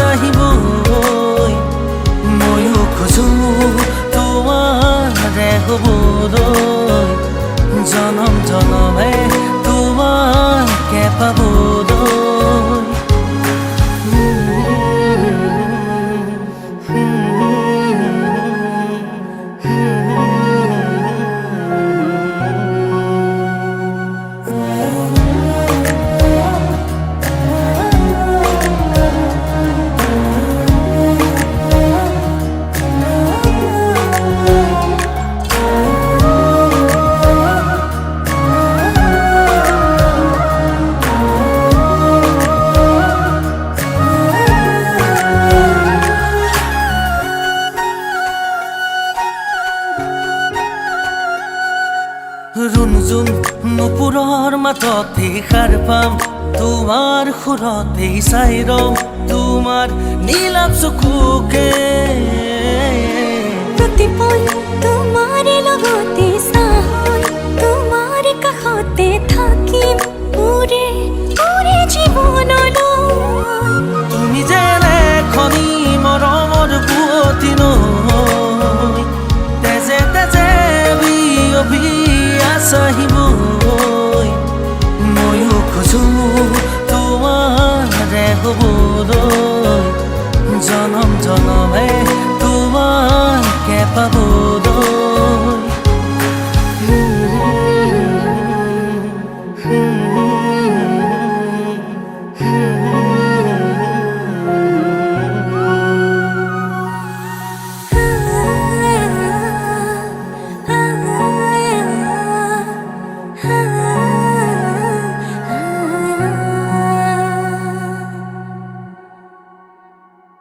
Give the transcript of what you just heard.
আহিবই ময়ো খোজো তোমাৰে হ'বলৈ জনম জনমে তোমাকে পাবলৈ ৰুণজুন নুপুৰৰ মাততে সাৰ পাম তোমাৰ সুৰতে চাই ৰম তোমাৰ নীলাভ চকুকে প্ৰতিপল তোমাৰে লগতে চাহৈ তোমাৰ কাষতে থাকিম উৰে উৰে জীৱনলৈ তুমি যেনে খনি মৰমৰ বুৱতী নৈ তেজে তেজে বিয়পি আহিবই ময়ো খোজো তোমাৰে হ'বলৈ